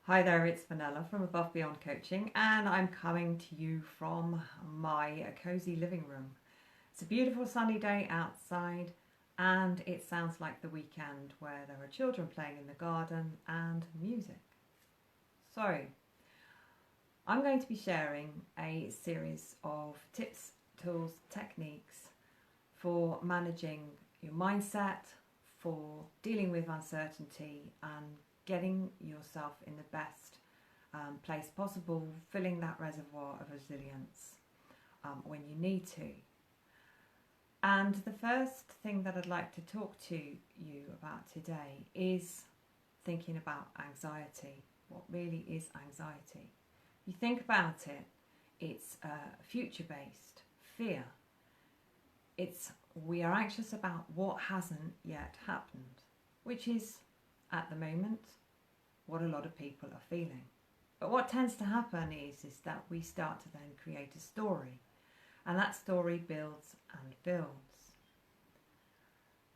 Hi there, it's Vanilla from Above Beyond Coaching, and I'm coming to you from my cozy living room. It's a beautiful sunny day outside, and it sounds like the weekend where there are children playing in the garden and music. So, I'm going to be sharing a series of tips, tools, techniques for managing your mindset, for dealing with uncertainty, and getting yourself in the best place possible, filling that reservoir of resilience when you need to. And the first thing that I'd like to talk to you about today is thinking about anxiety. What really is anxiety? If you think about it, it's future-based fear. We are anxious about what hasn't yet happened, which is at the moment what a lot of people are feeling. But what tends to happen is that we start to then create a story, and that story builds and builds.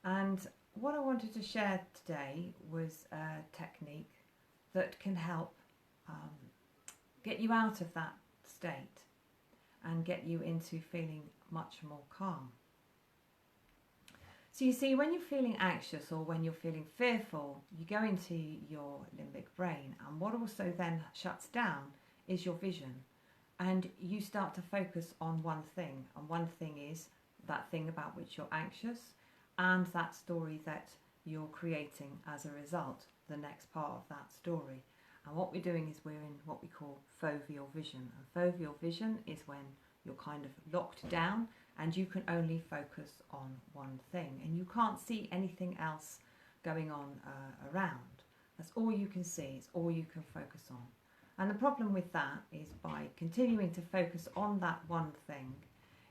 And what I wanted to share today was a technique that can help get you out of that state and get you into feeling much more calm. So you see, when you're feeling anxious or when you're feeling fearful, you go into your limbic brain, and what also then shuts down is your vision, and you start to focus on one thing, and one thing is that thing about which you're anxious and that story that you're creating as a result, the next part of that story. And what we're doing is we're in what we call foveal vision, and foveal vision is when you're kind of locked down and you can only focus on one thing, and you can't see anything else going on around. That's all you can see, it's all you can focus on. And the problem with that is by continuing to focus on that one thing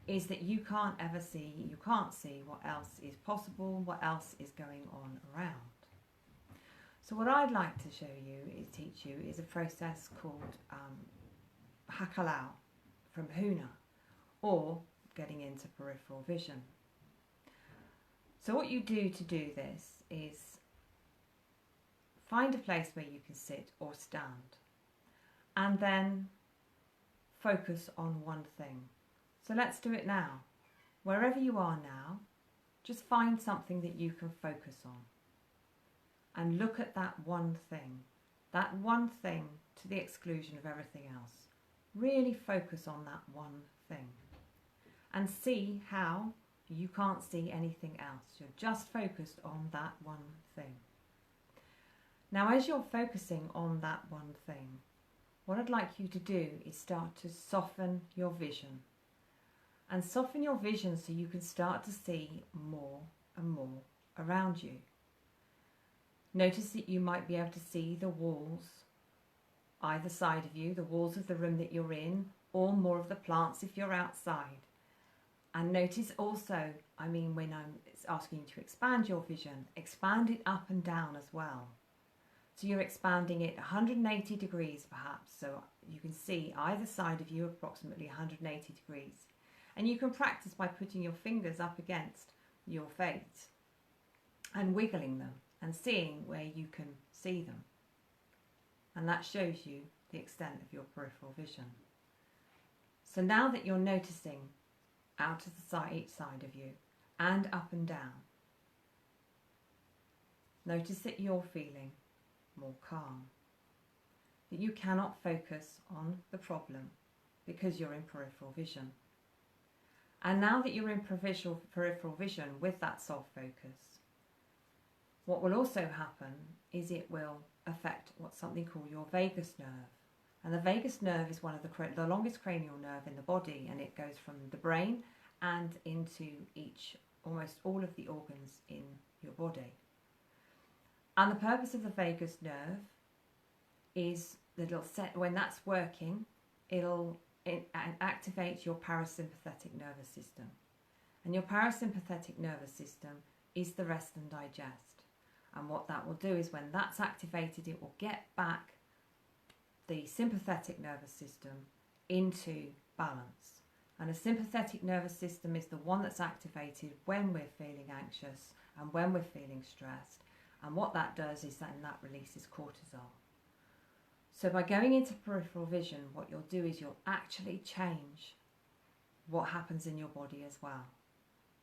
is that you can't see what else is possible, what else is going on around. So what I'd like to teach you is a process called Hakalau from Huna, or getting into peripheral vision. So what you do to do this is find a place where you can sit or stand, and then focus on one thing. So let's do it now. Wherever you are now, just find something that you can focus on and look at that one thing to the exclusion of everything else. Really focus on that one thing and see how you can't see anything else. You're just focused on that one thing. Now, as you're focusing on that one thing, what I'd like you to do is start to soften your vision. And soften your vision so you can start to see more and more around you. Notice that you might be able to see the walls either side of you, the walls of the room that you're in, or more of the plants if you're outside. And notice also, when I'm asking you to expand your vision, expand it up and down as well. So you're expanding it 180 degrees perhaps, so you can see either side of you approximately 180 degrees. And you can practice by putting your fingers up against your face and wiggling them and seeing where you can see them. And that shows you the extent of your peripheral vision. So now that you're noticing out of the side, each side of you, and up and down, notice that you're feeling more calm, that you cannot focus on the problem because you're in peripheral vision. And now that you're in peripheral vision with that soft focus, what will also happen is it will affect what's something called your vagus nerve. And the vagus nerve is one of the longest cranial nerve in the body, and it goes from the brain and into almost all of the organs in your body. And the purpose of the vagus nerve is that when that's working, it activates your parasympathetic nervous system. And your parasympathetic nervous system is the rest and digest. And what that will do is when that's activated, it will get back the sympathetic nervous system into balance. And a sympathetic nervous system is the one that's activated when we're feeling anxious and when we're feeling stressed. And what that does is that releases cortisol. So by going into peripheral vision, what you'll do is you'll actually change what happens in your body as well.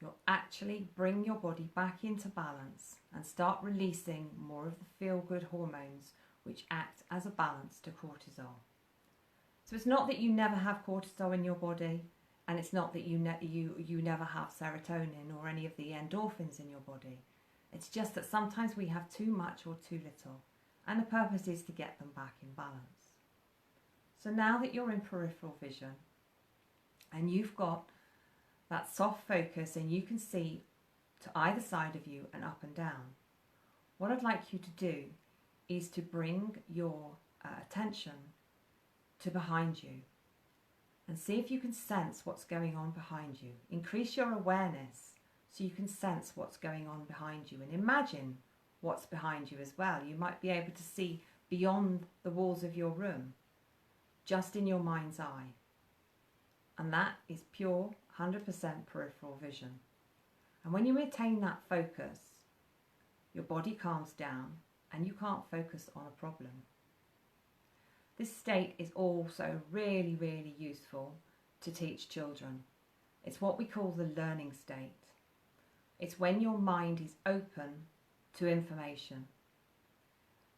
You'll actually bring your body back into balance and start releasing more of the feel-good hormones which act as a balance to cortisol. So it's not that you never have cortisol in your body, and it's not that you never have serotonin or any of the endorphins in your body. It's just that sometimes we have too much or too little, and the purpose is to get them back in balance. So now that you're in peripheral vision and you've got that soft focus and you can see to either side of you and up and down, what I'd like you to do is to bring your attention to behind you and see if you can sense what's going on behind you. Increase your awareness so you can sense what's going on behind you, and imagine what's behind you as well. You might be able to see beyond the walls of your room, just in your mind's eye. And that is pure 100% peripheral vision. And when you attain that focus, your body calms down and you can't focus on a problem. This state is also really, really useful to teach children. It's what we call the learning state. It's when your mind is open to information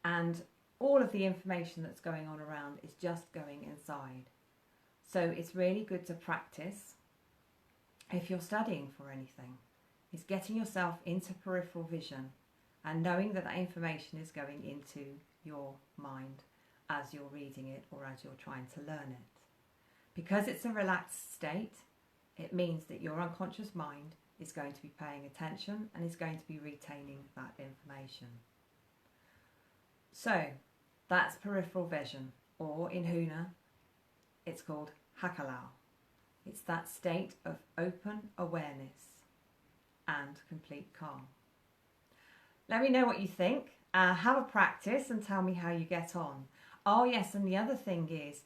and all of the information that's going on around is just going inside. So it's really good to practice if you're studying for anything, is getting yourself into peripheral vision and knowing that that information is going into your mind as you're reading it or as you're trying to learn it. Because it's a relaxed state, it means that your unconscious mind is going to be paying attention and is going to be retaining that information. So that's peripheral vision, or in Huna it's called Hakalau. It's that state of open awareness and complete calm. Let me know what you think. Have a practice and tell me how you get on. Oh yes, and the other thing is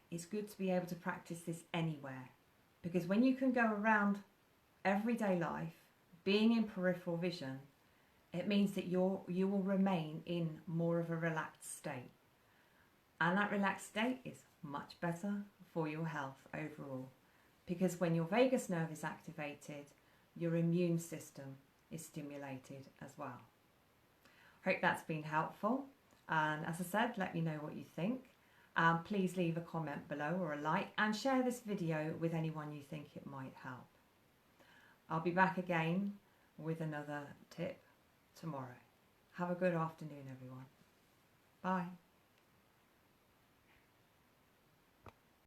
it's good to be able to practice this anywhere, because when you can go around everyday life being in peripheral vision, it means that you will remain in more of a relaxed state, and that relaxed state is much better for your health overall, because when your vagus nerve is activated, your immune system is stimulated as well. Hope that's been helpful, and as I said, let me know what you think. Please leave a comment below or a like, and share this video with anyone you think it might help. I'll be back again with another tip tomorrow. Have a good afternoon, everyone. Bye.